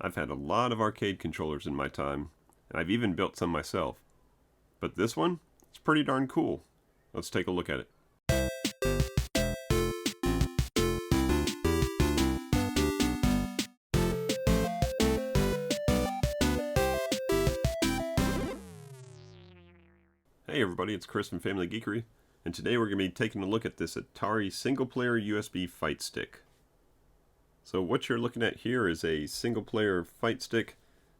I've had a lot of arcade controllers in my time, and I've even built some myself. But this one, it's pretty darn cool. Let's take a look at it. Hey everybody, it's Chris from Family Geekery, and today we're going to be taking a look at this Atari single-player USB fight stick. So what you're looking at here is a single-player fight stick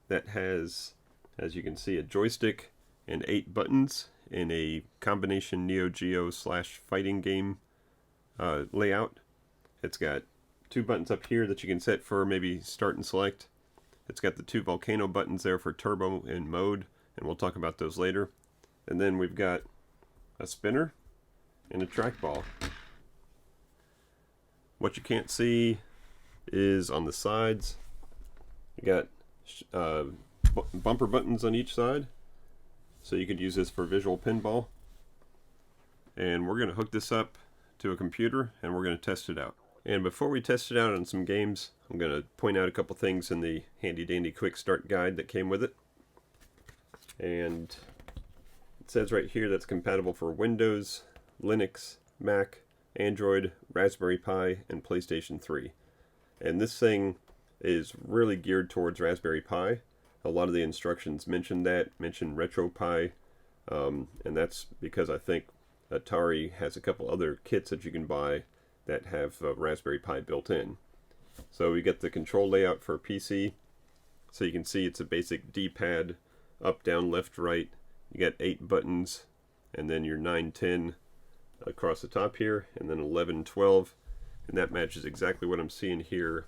that has, as you can see, a joystick and 8 buttons in a combination Neo Geo / fighting game layout. It's got 2 buttons up here that you can set for maybe start and select. It's got the 2 volcano buttons there for turbo and mode, and we'll talk about those later. And then we've got a spinner and a trackball. What you can't see is on the sides, you got bumper buttons on each side, so you could use this for visual pinball. And we're going to hook this up to a computer and we're going to test it out. And before we test it out on some games, I'm going to point out a couple things in the handy dandy quick start guide that came with it. And it says right here that's compatible for Windows, Linux, Mac, Android, Raspberry Pi, and PlayStation 3. And this thing is really geared towards Raspberry Pi. A lot of the instructions mention RetroPie, and that's because I think Atari has a couple other kits that you can buy that have Raspberry Pi built in. So we get the control layout for PC. So you can see it's a basic D-pad, up, down, left, right. You got 8 buttons, and then your 9, 10 across the top here, and then 11, 12, and that matches exactly what I'm seeing here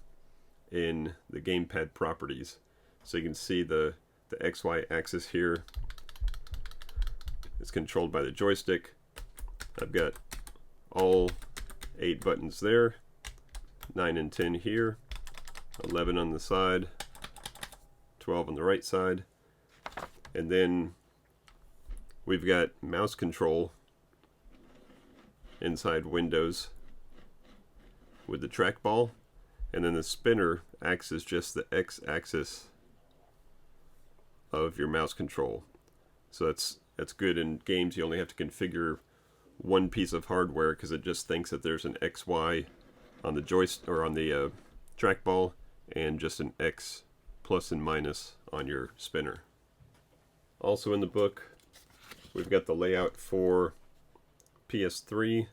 in the gamepad properties. So you can see the XY axis here is controlled by the joystick. I've got all 8 buttons there, 9 and 10 here, 11 on the side, 12 on the right side, and then we've got mouse control inside Windows with the trackball, and then the spinner acts as just the X-axis of your mouse control. So that's good in games. You only have to configure one piece of hardware because it just thinks that there's an XY on the joystick or on the trackball, and just an X plus and minus on your spinner. Also in the book, we've got the layout for PS3,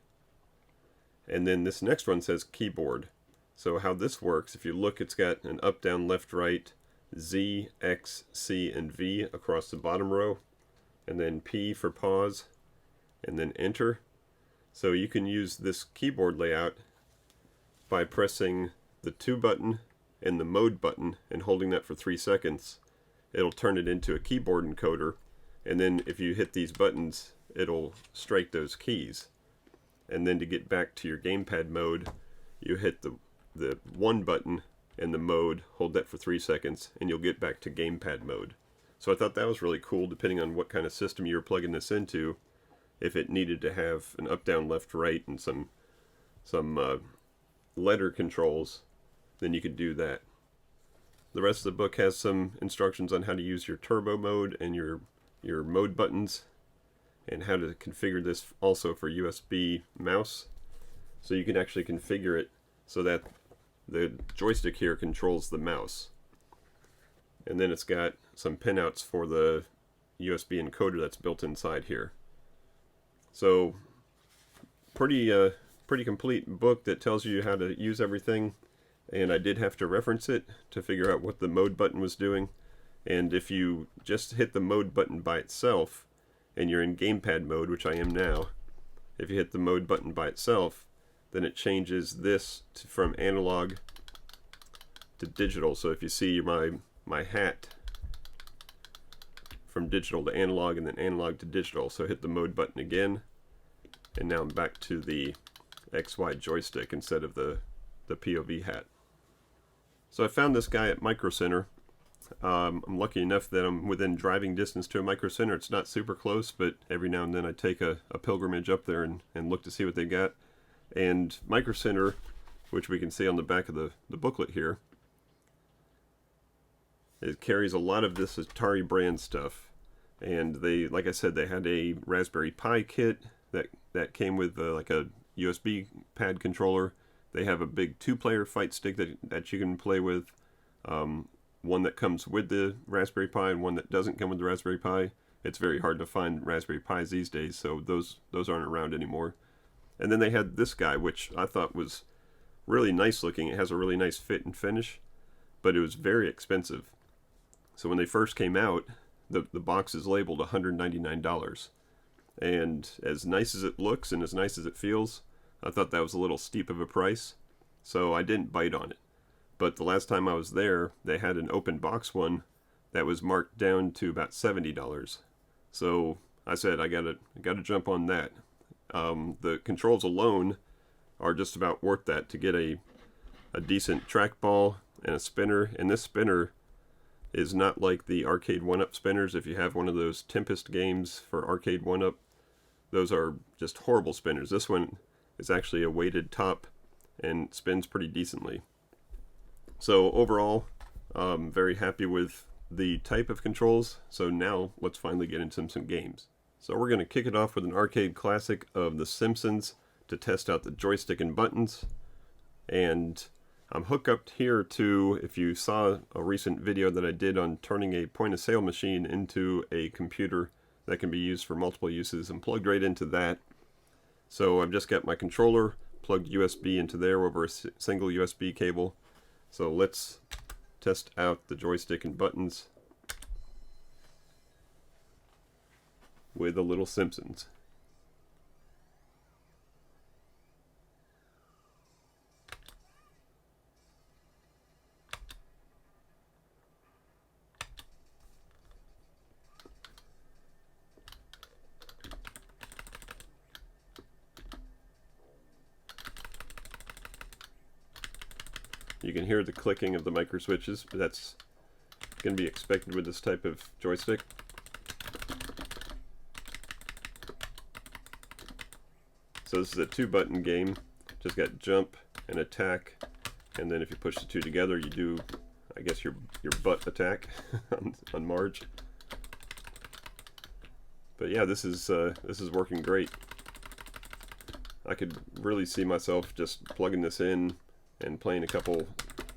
and then this next one says keyboard. So how this works, if you look, it's got an up, down, left, right, Z, X, C, and V across the bottom row, and then P for pause, and then enter. So you can use this keyboard layout by pressing the 2 button and the mode button and holding that for 3 seconds. It'll turn it into a keyboard encoder, and then if you hit these buttons, it'll strike those keys. And then to get back to your gamepad mode, you hit the 1 button and the mode, hold that for 3 seconds, and you'll get back to gamepad mode. So I thought that was really cool, depending on what kind of system you were plugging this into. If it needed to have an up, down, left, right, and some letter controls, then you could do that. The rest of the book has some instructions on how to use your turbo mode and your mode buttons, and how to configure this also for USB mouse. So you can actually configure it so that the joystick here controls the mouse. And then it's got some pinouts for the USB encoder that's built inside here. So pretty complete book that tells you how to use everything. And I did have to reference it to figure out what the mode button was doing. And if you just hit the mode button by itself and you're in gamepad mode, which I am now, if you hit the mode button by itself, then it changes this from analog to digital. So if you see my hat, from digital to analog and then analog to digital. So hit the mode button again, and now I'm back to the XY joystick instead of the POV hat. So I found this guy at Microcenter. I'm lucky enough that I'm within driving distance to a Microcenter. It's not super close, but every now and then I take a pilgrimage up there and look to see what they got. And Microcenter, which we can see on the back of the booklet here, It carries a lot of this Atari brand stuff. And they, like I said, they had a Raspberry Pi kit that came with like a USB pad controller. They have a big 2-player fight stick that you can play with. One that comes with the Raspberry Pi and one that doesn't come with the Raspberry Pi. It's very hard to find Raspberry Pis these days, so those aren't around anymore. And then they had this guy, which I thought was really nice looking. It has a really nice fit and finish, but it was very expensive. So when they first came out, the box is labeled $199. And as nice as it looks and as nice as it feels, I thought that was a little steep of a price, so I didn't bite on it. But the last time I was there, they had an open box one that was marked down to about $70. So I said, I gotta jump on that. The controls alone are just about worth that to get a decent trackball and a spinner. And this spinner is not like the arcade 1-up spinners. If you have one of those Tempest games for arcade 1-up, those are just horrible spinners. This one is actually a weighted top and spins pretty decently. So overall, very happy with the type of controls. So now let's finally get into some games. So we're going to kick it off with an arcade classic of The Simpsons to test out the joystick and buttons. And I'm hooked up here to, if you saw a recent video that I did on turning a point-of-sale machine into a computer that can be used for multiple uses, I'm plugged right into that. So I've just got my controller plugged USB into there over a single USB cable. So let's test out the joystick and buttons with a little Simpsons. You can hear the clicking of the micro switches, but that's going to be expected with this type of joystick. So this is a 2-button game. Just got jump and attack, and then if you push the two together, you do, I guess, your butt attack on Marge. But yeah, this is working great. I could really see myself just plugging this in and playing a couple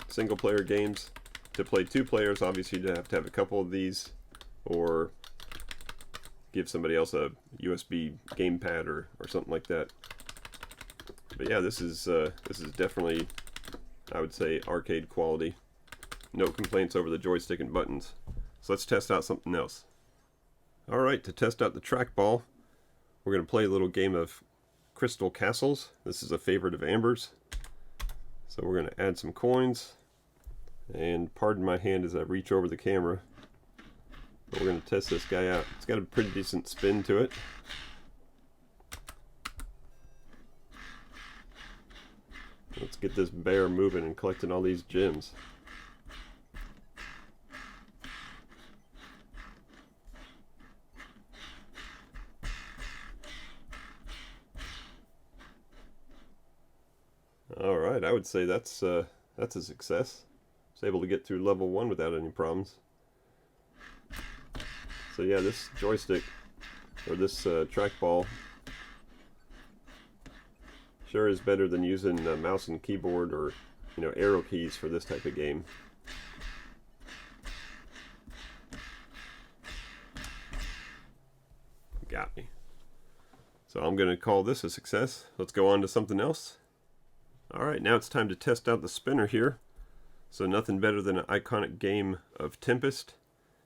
single-player games. To play 2 players, obviously you'd have to have a couple of these, or give somebody else a USB gamepad or something like that. But yeah, this is definitely, I would say, arcade quality. No complaints over the joystick and buttons. So let's test out something else. Alright, to test out the trackball, we're going to play a little game of Crystal Castles. This is a favorite of Amber's. So we're going to add some coins, and pardon my hand as I reach over the camera, but we're going to test this guy out. It's got a pretty decent spin to it. Let's get this bear moving and collecting all these gems. Alright, I would say that's a success. I was able to get through level 1 without any problems. So yeah, this joystick, or this trackball, sure is better than using mouse and keyboard or, arrow keys for this type of game. Got me. So I'm going to call this a success. Let's go on to something else. Alright, now it's time to test out the spinner here. So nothing better than an iconic game of Tempest.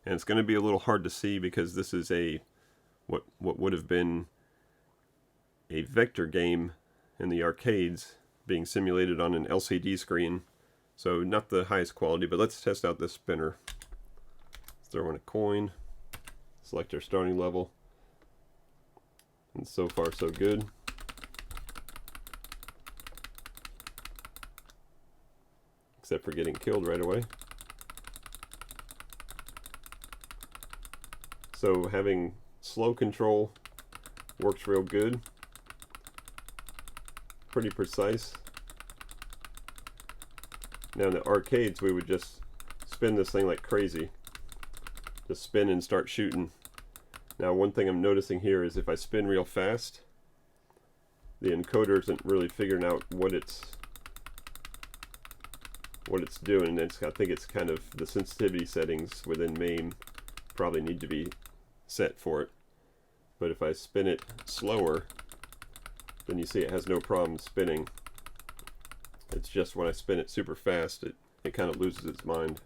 And it's going to be a little hard to see because this is what would have been a vector game in the arcades being simulated on an LCD screen. So not the highest quality, but let's test out this spinner. Let's throw in a coin, select our starting level, and so far so good. Except for getting killed right away. So having slow control works real good. Pretty precise. Now in the arcades we would just spin this thing like crazy. Just spin and start shooting. Now one thing I'm noticing here is if I spin real fast, the encoder isn't really figuring out what it's doing. I think it's kind of the sensitivity settings within MAME probably need to be set for it. But if I spin it slower, then you see it has no problem spinning. It's just when I spin it super fast, it kind of loses its mind.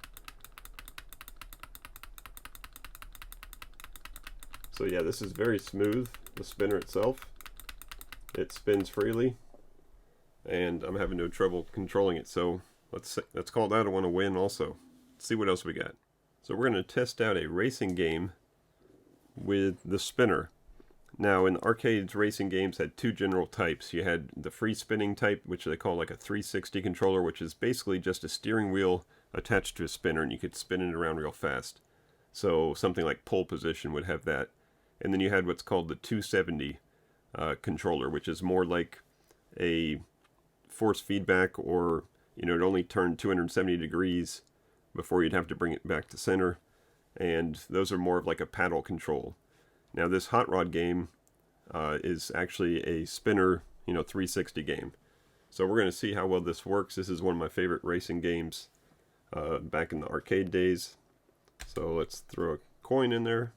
So yeah, this is very smooth, the spinner itself. It spins freely, and I'm having no trouble controlling it. So let's call that one a win also. Let's see what else we got. So we're going to test out a racing game with the spinner. Now in the arcades, racing games had two general types. You had the free spinning type, which they call like a 360 controller, which is basically just a steering wheel attached to a spinner, and you could spin it around real fast. So something like pole position would have that. And then you had what's called the 270 controller, which is more like a force feedback, or it only turned 270 degrees before you'd have to bring it back to center. And those are more of like a paddle control. Now this hot rod game is actually a spinner, 360 game. So we're going to see how well this works. This is one of my favorite racing games back in the arcade days. So let's throw a coin in there,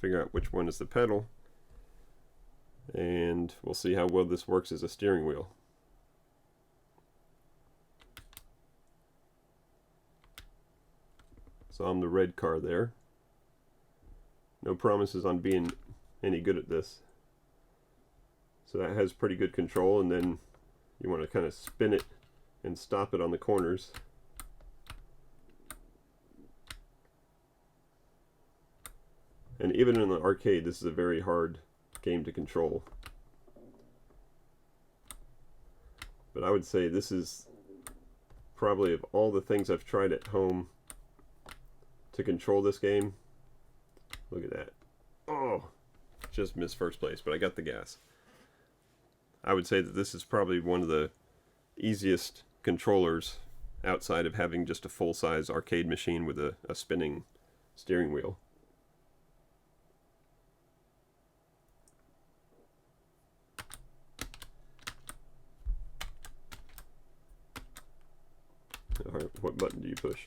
figure out which one is the pedal, and we'll see how well this works as a steering wheel. So I'm the red car there. No promises on being any good at this. So that has pretty good control, and then you want to kind of spin it and stop it on the corners. And even in the arcade, this is a very hard game to control. But I would say this is probably, of all the things I've tried at home to control this game, look at that. Oh, just missed first place, but I got the gas. I would say that this is probably one of the easiest controllers outside of having just a full-size arcade machine with a spinning steering wheel. Alright, what button do you push?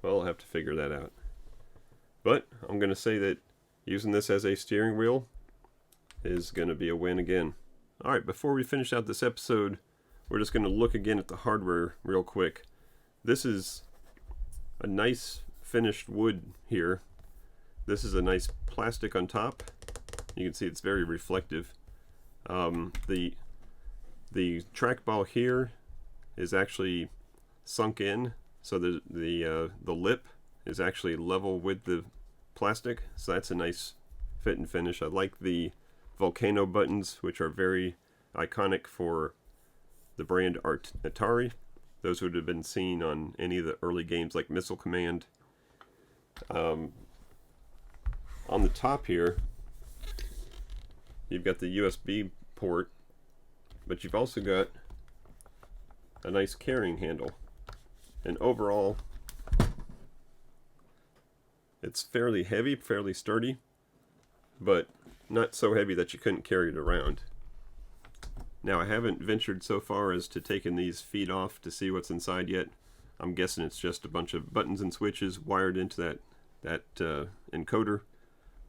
Well, I'll have to figure that out. But I'm going to say that using this as a steering wheel is going to be a win again. Alright, before we finish out this episode, we're just going to look again at the hardware real quick. This is a nice finished wood here. This is a nice plastic on top. You can see it's very reflective. The trackball here is actually sunk in, so the lip is actually level with the plastic, so that's a nice fit and finish. I like the volcano buttons, which are very iconic for the brand Atari. Those would have been seen on any of the early games like Missile Command. On the top here, you've got the USB port, but you've also got a nice carrying handle. And overall, it's fairly heavy, fairly sturdy, but not so heavy that you couldn't carry it around. Now, I haven't ventured so far as to taking these feet off to see what's inside yet. I'm guessing it's just a bunch of buttons and switches wired into that encoder,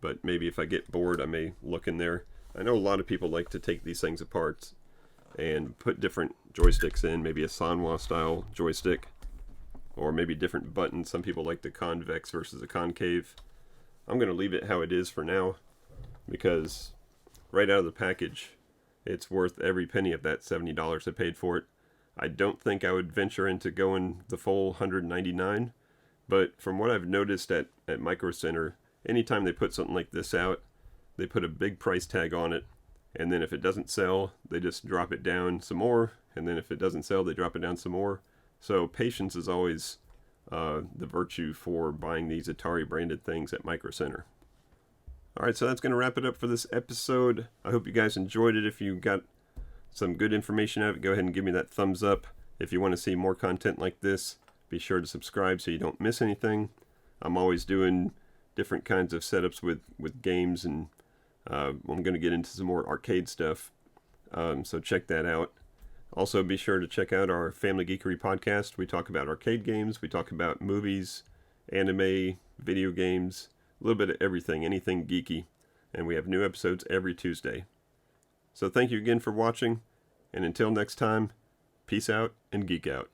but maybe if I get bored I may look in there. I know a lot of people like to take these things apart and put different joysticks in, maybe a Sanwa style joystick, or maybe different buttons. Some people like the convex versus the concave. I'm going to leave it how it is for now, because right out of the package it's worth every penny of that $70 I paid for it. I don't think I would venture into going the full $199, but from what I've noticed at Microcenter, anytime they put something like this out, they put a big price tag on it, and then if it doesn't sell, they just drop it down some more, and then if it doesn't sell, they drop it down some more. So patience is always the virtue for buying these Atari branded things at Microcenter. Alright, so that's going to wrap it up for this episode. I hope you guys enjoyed it. If you got some good information out of it, go ahead and give me that thumbs up. If you want to see more content like this, be sure to subscribe so you don't miss anything. I'm always doing different kinds of setups with games, and I'm going to get into some more arcade stuff. So check that out. Also, be sure to check out our Family Geekery Podcast. We talk about arcade games, we talk about movies, anime, video games, a little bit of everything, anything geeky. And we have new episodes every Tuesday. So thank you again for watching, and until next time, peace out and geek out.